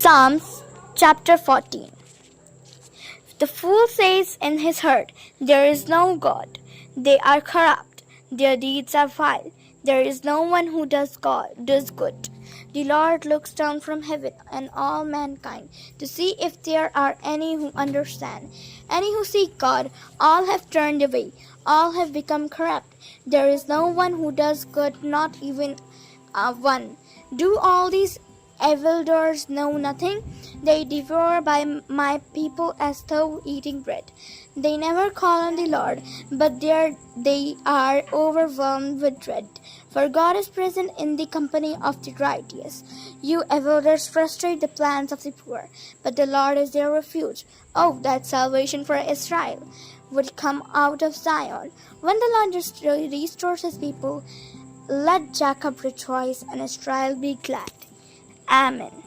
Psalms chapter 14. The fool says in his heart, "There is no God." They are corrupt, their deeds are vile. There is no one who does good. The Lord looks down from heaven on all mankind to see if there are any who understand, any who seek God. All have turned away, all have become corrupt. There is no one who does good, not even one. Do all these evildoers know nothing? They devour by my people as though eating bread. They never call on the Lord, but they are overwhelmed with dread. For God is present in the company of the righteous. You evildoers frustrate the plans of the poor, but the Lord is their refuge. Oh, that salvation for Israel would come out of Zion. When the Lord restores his people, let Jacob rejoice and Israel be glad. Amen.